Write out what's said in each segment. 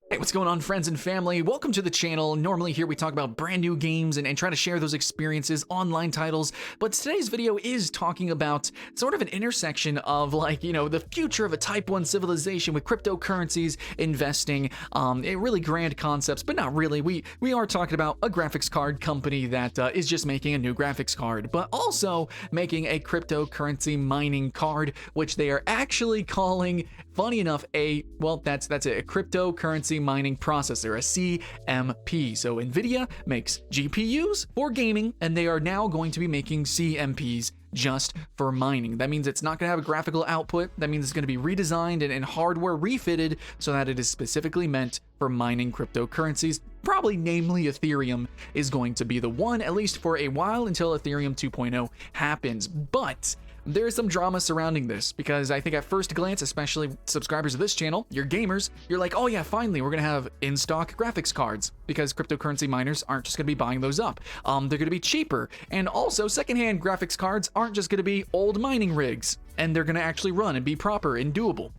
Hey, what's going on, friends and family? Welcome to the channel. Normally here we talk about brand new games and try to share those experiences, online titles, but today's video is talking about sort of an intersection of the future of a Type 1 civilization with cryptocurrencies, investing, really grand concepts, but not really. We are talking about a graphics card company that is just making a new graphics card, but also making a cryptocurrency mining card, which they are actually calling, funny enough, that's a cryptocurrency mining processor, a CMP. So NVIDIA makes GPUs for gaming, and they are now going to be making CMPs just for mining. That means it's not going to have a graphical output. That means it's going to be redesigned and hardware refitted so that it is specifically meant for mining cryptocurrencies. Probably, namely, Ethereum is going to be the one, at least for a while, until Ethereum 2.0 happens. But there's some drama surrounding this, because I think at first glance, especially subscribers of this channel, you're gamers, you're like, oh yeah, finally, we're going to have in-stock graphics cards, because cryptocurrency miners aren't just going to be buying those up. They're going to be cheaper, and also secondhand graphics cards aren't just going to be old mining rigs, and they're going to actually run and be proper and doable.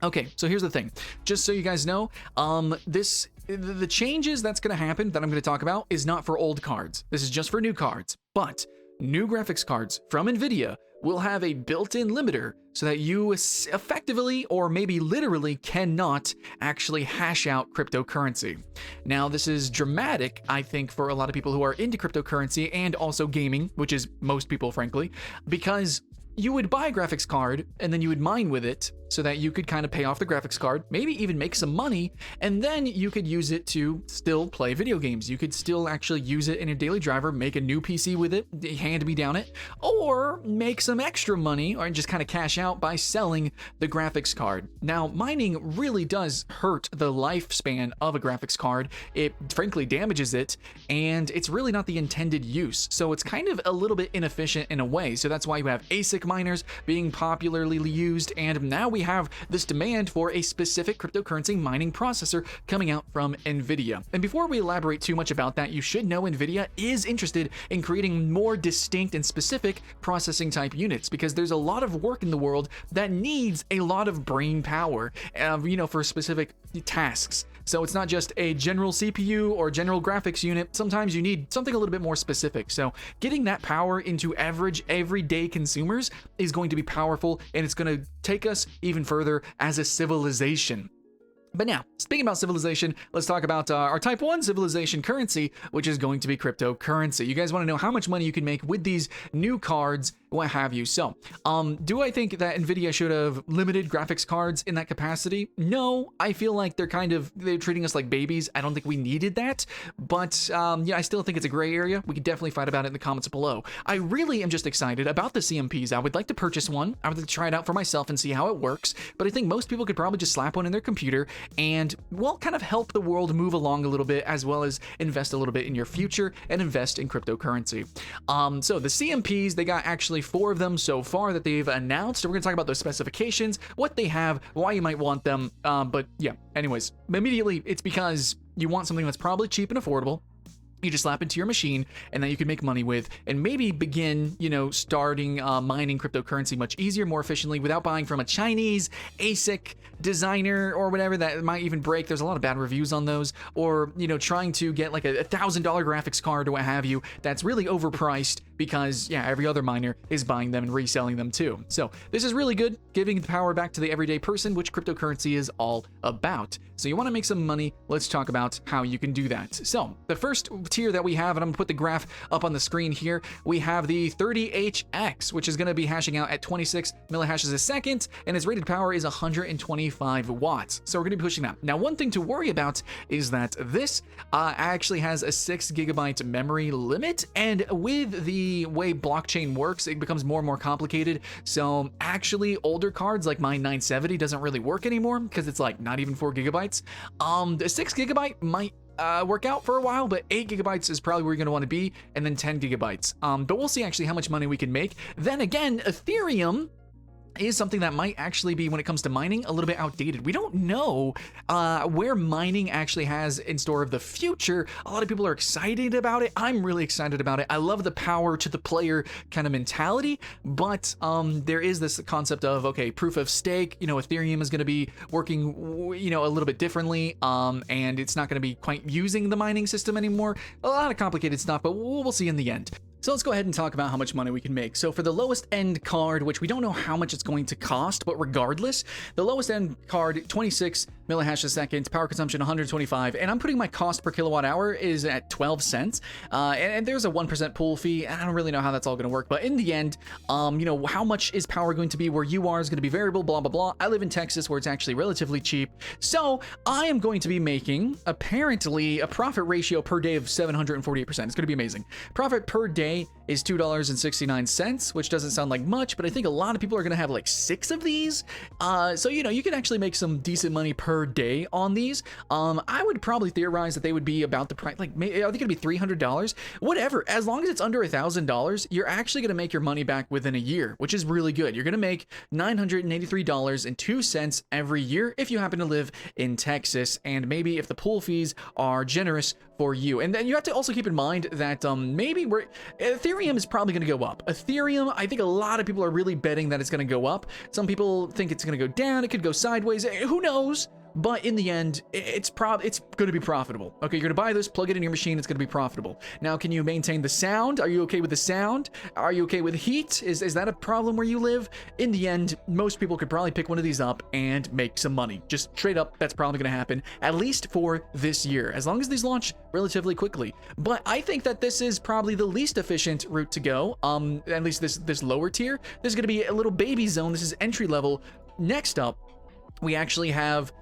Okay, so here's the thing. Just so you guys know, the changes that's going to happen that I'm going to talk about is not for old cards. This is just for new cards, but new graphics cards from NVIDIA will have a built-in limiter so that you effectively, or maybe literally, cannot actually hash out cryptocurrency. Now, this is dramatic, I think, for a lot of people who are into cryptocurrency and also gaming, which is most people, frankly, because you would buy a graphics card and then you would mine with it so that you could kind of pay off the graphics card, maybe even make some money, and then you could use it to still play video games. You could still actually use it in a daily driver, make a new PC with it, hand-me-down it, or make some extra money or just kind of cash out by selling the graphics card. Now, mining really does hurt the lifespan of a graphics card. It frankly damages it, and it's really not the intended use. So it's kind of a little bit inefficient in a way. So that's why you have ASIC miners being popularly used, and now we have this demand for a specific cryptocurrency mining processor coming out from NVIDIA. And before we elaborate too much about that, you should know NVIDIA is interested in creating more distinct and specific processing type units, because there's a lot of work in the world that needs a lot of brain power, for specific tasks. So it's not just a general CPU or general graphics unit. Sometimes you need something a little bit more specific. So getting that power into average everyday consumers is going to be powerful, and it's going to take us even further as a civilization. But now, speaking about civilization, let's talk about our Type 1 civilization currency, which is going to be cryptocurrency. You guys want to know how much money you can make with these new cards, what have you. So, do I think that NVIDIA should have limited graphics cards in that capacity? No, I feel like they're treating us like babies. I don't think we needed that, but I still think it's a gray area. We could definitely fight about it in the comments below. I really am just excited about the CMPs. I would like to purchase one. I would like to try it out for myself and see how it works, but I think most people could probably just slap one in their computer and, well, kind of help the world move along a little bit, as well as invest a little bit in your future and invest in cryptocurrency. So the CMPs, they got actually 4 of them so far that they've announced. So we're going to talk about those specifications, what they have, why you might want them. But yeah, anyways, immediately it's because you want something that's probably cheap and affordable. You just slap into your machine, and that you can make money with, and maybe begin, starting mining cryptocurrency much easier, more efficiently, without buying from a Chinese ASIC designer or whatever that might even break. There's a lot of bad reviews on those, or trying to get like a $1,000 graphics card or what have you that's really overpriced, because every other miner is buying them and reselling them too. So this is really good, giving the power back to the everyday person, which cryptocurrency is all about. So you want to make some money, let's talk about how you can do that. So the first tier that we have, and I'm gonna put the graph up on the screen here, we have the 30HX, which is going to be hashing out at 26 millihashes a second, and its rated power is 125 watts. So we're going to be pushing that. Now, one thing to worry about is that this actually has a 6 gigabyte memory limit, and with the way blockchain works, it becomes more and more complicated. So actually, older cards like my 970 doesn't really work anymore, because it's like not even 4 gigabytes. The 6 gigabyte might work out for a while, but 8 gigabytes is probably where you're going to want to be, and then 10 gigabytes. But we'll see actually how much money we can make. Then again, Ethereum is something that might actually be, when it comes to mining, a little bit outdated. We don't know where mining actually has in store of the future. A lot of people are excited about it. I'm really excited about it. I love the power to the player kind of mentality, but there is this concept of, okay, proof of stake, Ethereum is going to be working, a little bit differently, and it's not going to be quite using the mining system anymore. A lot of complicated stuff, but we'll see in the end. So let's go ahead and talk about how much money we can make. So for the lowest end card, which we don't know how much it's going to cost, but regardless, the lowest end card, 26 millihash a second, power consumption 125, and I'm putting my cost per kilowatt hour is at 12 cents. And there's a 1% pool fee. I don't really know how that's all going to work, but in the end, how much is power going to be where you are is going to be variable, blah, blah, blah. I live in Texas where it's actually relatively cheap. So I am going to be making apparently a profit ratio per day of 748%. It's going to be amazing. Profit per day is $2.69, which doesn't sound like much, but I think a lot of people are going to have like 6 of these. So, you can actually make some decent money per day on these. I would probably theorize that they would be about the price, like, maybe, are they going to be $300? Whatever. As long as it's under $1,000, you're actually going to make your money back within a year, which is really good. You're going to make $983.02 every year if you happen to live in Texas, and maybe if the pool fees are generous for you. And then you have to also keep in mind that maybe Ethereum is probably going to go up. Ethereum, I think a lot of people are really betting that it's going to go up. Some people think it's going to go down. It could go sideways. Who knows? But in the end, it's going to be profitable. Okay, you're going to buy this, plug it in your machine, it's going to be profitable. Now, can you maintain the sound? Are you okay with the sound? Are you okay with heat? Is that a problem where you live? In the end, most people could probably pick one of these up and make some money. Just straight up, that's probably going to happen, at least for this year, as long as these launch relatively quickly. But I think that this is probably the least efficient route to go, at least this lower tier. There's going to be a little baby zone. This is entry level. Next up, we actually have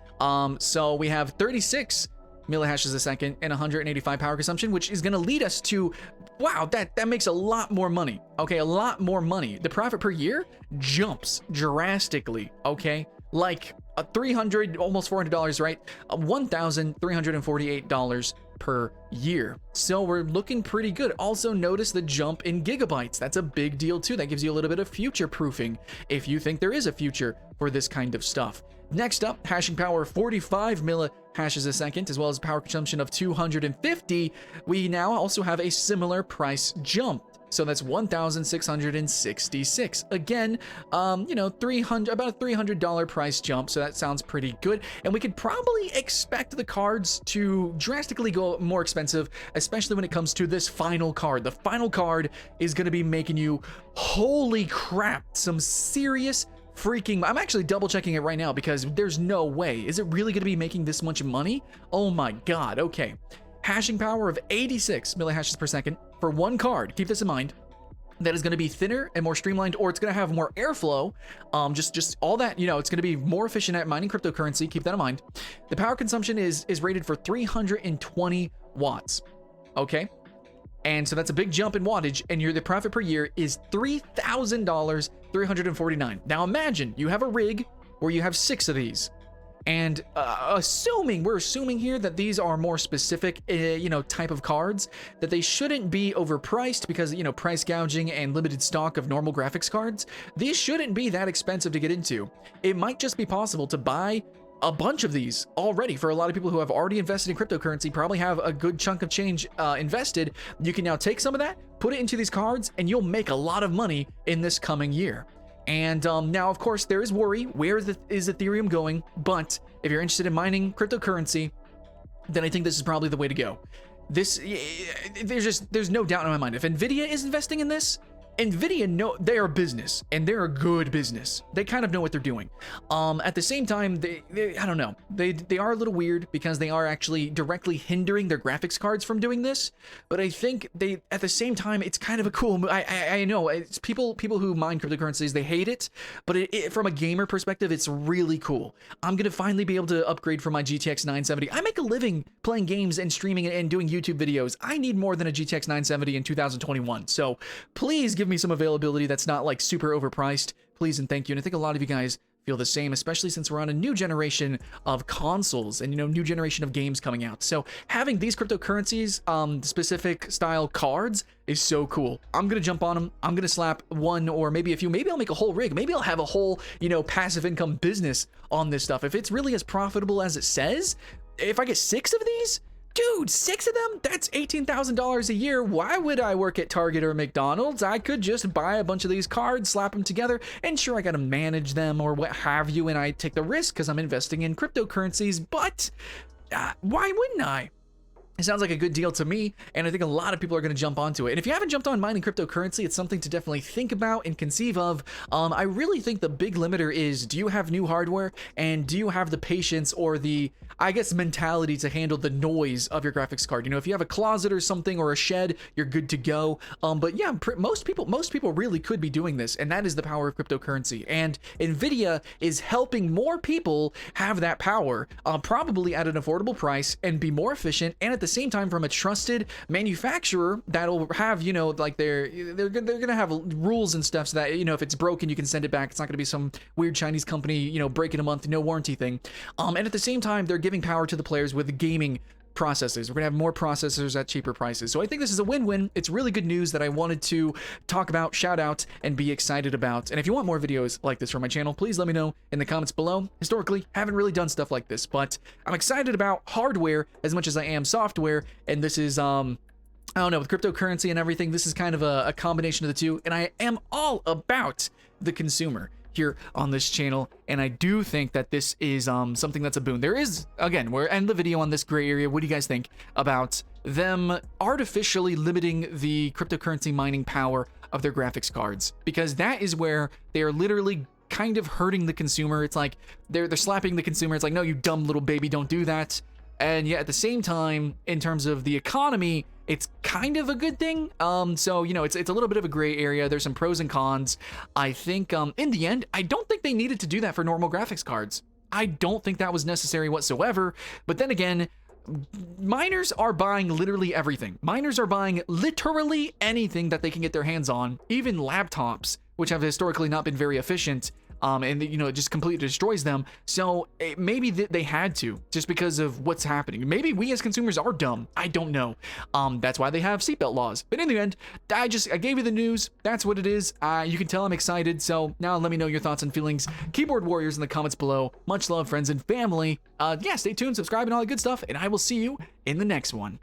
so we have 36 millihashes a second and 185 power consumption, which is going to lead us to, wow, that makes a lot more money. Okay, a lot more money. The profit per year jumps drastically. Okay, like a $300, almost $400, right? $1,348 per year. So we're looking pretty good. Also notice the jump in gigabytes. That's a big deal too. That gives you a little bit of future proofing if you think there is a future for this kind of stuff. Next up, hashing power 45 millihashes a second, as well as power consumption of 250. We now also have a similar price jump. So that's 1,666. Again, about a $300 price jump. So that sounds pretty good. And we could probably expect the cards to drastically go more expensive, especially when it comes to this final card. The final card is going to be making you, holy crap, some serious freaking, I'm actually double checking it right now because there's no way. Is it really going to be making this much money? Oh my God. Okay. Hashing power of 86 millihashes per second for one card. Keep this in mind. That is going to be thinner and more streamlined, or it's going to have more airflow. Just all that, it's going to be more efficient at mining cryptocurrency. Keep that in mind. The power consumption is rated for 320 watts. Okay. And so that's a big jump in wattage, and the profit per year is $3,000, $349. Now imagine you have a rig where you have 6 of these. And we're assuming here that these are more specific, type of cards, that they shouldn't be overpriced because, price gouging and limited stock of normal graphics cards. These shouldn't be that expensive to get into. It might just be possible to buy a bunch of these already. For a lot of people who have already invested in cryptocurrency, probably have a good chunk of change invested. You can now take some of that, put it into these cards, and you'll make a lot of money in this coming year. And now, of course, there is worry. Where is Ethereum going? But if you're interested in mining cryptocurrency, then I think this is probably the way to go. There's no doubt in my mind. If NVIDIA is investing in this, NVIDIA, they are a business, and they're a good business. They kind of know what they're doing. At the same time, I don't know. They are a little weird because they are actually directly hindering their graphics cards from doing this. But I think at the same time, it's kind of a cool move. I know it's people who mine cryptocurrencies, they hate it, but from a gamer perspective, it's really cool. I'm gonna finally be able to upgrade from my GTX 970. I make a living playing games and streaming and doing YouTube videos. I need more than a GTX 970 in 2021. So please give me some availability that's not like super overpriced, please and thank you. And I think a lot of you guys feel the same, especially since we're on a new generation of consoles and, new generation of games coming out. So having these cryptocurrencies, specific style cards is so cool. I'm gonna jump on them. I'm gonna slap one or maybe a few. Maybe I'll make a whole rig. Maybe I'll have a whole, passive income business on this stuff. If it's really as profitable as it says, if I get 6 of these, dude, 6 of them? That's $18,000 a year. Why would I work at Target or McDonald's? I could just buy a bunch of these cards, slap them together, and sure, I gotta manage them or what have you, and I take the risk because I'm investing in cryptocurrencies, but why wouldn't I? It sounds like a good deal to me, and I think a lot of people are going to jump onto it. And if you haven't jumped on mining cryptocurrency, it's something to definitely think about and conceive of. I really think the big limiter is, do you have new hardware, and do you have the patience or the, I guess, mentality to handle the noise of your graphics card? If you have a closet or something or a shed, you're good to go. But yeah, most people really could be doing this, and that is the power of cryptocurrency. And NVIDIA is helping more people have that power, probably at an affordable price, and be more efficient, and at the same time from a trusted manufacturer that'll have, like they're gonna have rules and stuff so that, if it's broken, you can send it back. It's not gonna be some weird Chinese company, break in a month, no warranty thing. And at the same time, they're giving power to the players with gaming processors. We're gonna have more processors at cheaper prices. So I think this is a win-win. It's really good news that I wanted to talk about, shout out, and be excited about. And if you want more videos like this from my channel, please let me know in the comments below. Historically, haven't really done stuff like this, but I'm excited about hardware as much as I am software. And this is, I don't know, with cryptocurrency and everything, this is kind of a combination of the two. And I am all about the consumer here on this channel, and I do think that this is something that's a boon. There is, again, we'll end the video on this gray area. What do you guys think about them artificially limiting the cryptocurrency mining power of their graphics cards? Because that is where they are literally kind of hurting the consumer. It's like they're slapping the consumer. It's like, no, you dumb little baby, don't do that. And yet at the same time, in terms of the economy, it's kind of a good thing. So, it's a little bit of a gray area. There's some pros and cons. I think, in the end, I don't think they needed to do that for normal graphics cards. I don't think that was necessary whatsoever. But then again, miners are buying literally everything. Miners are buying literally anything that they can get their hands on, even laptops, which have historically not been very efficient. And it just completely destroys them. So maybe they had to, just because of what's happening. Maybe we as consumers are dumb. I don't know. That's why they have seatbelt laws. But in the end, I gave you the news. That's what it is. You can tell I'm excited. So now let me know your thoughts and feelings. Keyboard Warriors in the comments below. Much love, friends and family. Yeah, stay tuned, subscribe, and all that good stuff. And I will see you in the next one.